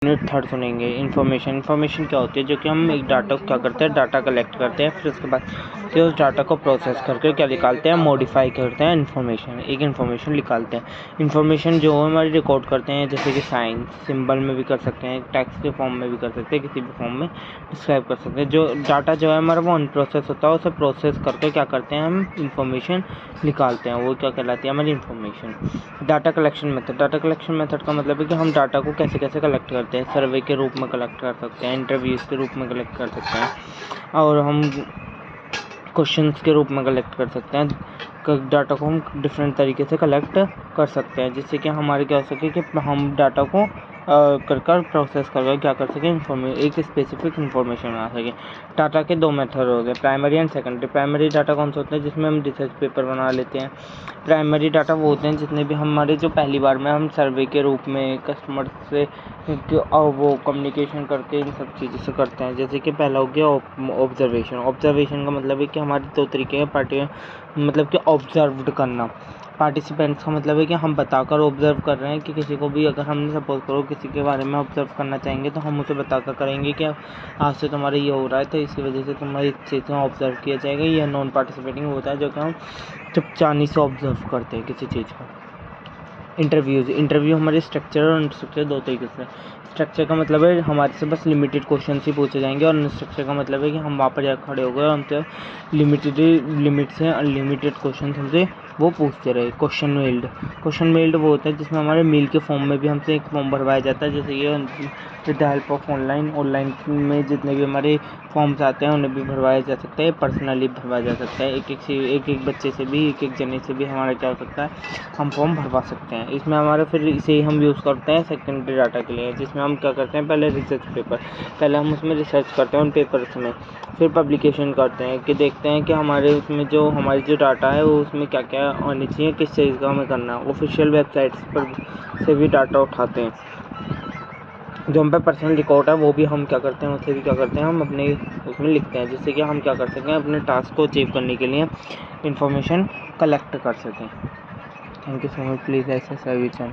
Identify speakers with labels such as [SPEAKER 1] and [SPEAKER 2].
[SPEAKER 1] Unit third सुनेंगे information क्या होती है, जो कि हम एक डाटा को क्या करते हैं, डाटा कलेक्ट करते हैं, फिर उसके बाद फिर उस डाटा को प्रोसेस करके क्या निकालते हैं, मॉडिफाई करते हैं, इन्फॉर्मेशन निकालते हैं। इन्फॉर्मेशन जो हमारी रिकॉर्ड करते हैं, जैसे कि साइन सिंबल में भी कर सकते हैं, टेक्स्ट के फॉर्म में भी कर सकते हैं, किसी भी फॉर्म में डिस्क्राइब कर सकते हैं। जो डाटा जो है हमारा वो अनप्रोसेस होता है, उसे प्रोसेस करके क्या करते हैं, हम इन्फॉर्मेशन निकालते हैं। वो क्या कहलाती है, हमारी इन्फॉर्मेशन। डाटा कलेक्शन मेथड का मतलब है कि हम डाटा को कैसे कैसे कलेक्ट करते हैं। सर्वे के रूप में कलेक्ट कर सकते हैं, इंटरव्यूज़ के रूप में कलेक्ट कर सकते हैं, और हम क्वेश्चंस के रूप में कलेक्ट कर सकते हैं। डाटा को हम डिफरेंट तरीके से कलेक्ट कर सकते हैं, जिससे कि हमारे क्या हो सके कि हम डाटा को कर प्रोसेस कर क्या कर सकें, एक स्पेसिफिक इन्फॉर्मेशन बना सकें। डाटा के दो मेथड हो गए, primary and secondary. Primary data कौन सा होता है, जिसमें हम रिसर्च पेपर बना लेते हैं। प्राइमरी डाटा वो होते हैं जितने भी हमारे जो पहली बार में हम सर्वे के रूप में कस्टमर से वो कम्युनिकेशन करके इन सब चीज़ों से करते हैं। जैसे कि पहला हो गया ऑब्जर्वेशन का मतलब है कि हमारे दो तरीके हैं, मतलब कि ऑब्जर्व्ड करना। पार्टिसिपेंट्स का मतलब है कि हम बताकर ऑब्जर्व कर रहे हैं, कि किसी को भी अगर हमने सपोज करो किसी के बारे में ऑब्जर्व करना चाहेंगे तो हम उसे बताकर करेंगे कि आज से तुम्हारा ये हो रहा है, तो इसकी वजह से तुम्हारी चीज़ें ऑब्जर्व किया जाएगा। यह नॉन पार्टिसिपेटिंग होता है, जो कि हम चुपचानी से ऑब्जर्व करते हैं किसी चीज़ को। इंटरव्यू हमारे स्ट्रक्चर और अनस्ट्रक्चर दो तरीके से। स्ट्रक्चर का मतलब है हमारे से बस लिमिटेड क्वेश्चन ही पूछे जाएंगे, और अनस्ट्रक्चर का मतलब है कि हम वहाँ पर जाकर खड़े हो गए और हमसे लिमिट से अनलिमिटेड क्वेश्चन हमसे वो पूछते रहे। क्वेश्चन मेल्ड वो होता है जिसमें हमारे मेल के फॉर्म में भी हमसे एक फॉर्म भरवाया जाता है, जैसे ये with the help of online में जितने भी हमारे फॉर्म्स आते हैं उन्हें भी भरवाया जा सकता है, पर्सनली भरवाया जा सकता है। एक बच्चे से भी, एक जने से भी हमारा क्या हो सकता है, हम फॉर्म भरवा सकते हैं। इसमें हमारा फिर इसे ही हम यूज़ करते हैं सेकेंडरी डाटा के लिए, जिसमें हम क्या करते हैं, पहले हम उसमें रिसर्च करते हैं उन पेपर्स में, फिर पब्लिकेशन करते हैं कि देखते हैं कि हमारे उसमें जो हमारी जो डाटा है वो उसमें क्या क्या आनी चाहिए, किस चीज़ का हमें करना है। ऑफिशियल वेबसाइट्स पर से भी डाटा उठाते हैं। जो हम पे पर्सनल रिकॉर्ड है वो भी हम क्या करते हैं, उसे भी क्या करते हैं, हम अपने उसमें लिखते हैं, जिससे कि हम क्या कर सकें, अपने टास्क को अचीव करने के लिए इन्फॉर्मेशन कलेक्ट कर सकें। Thank you so much. Please like subscribe channel.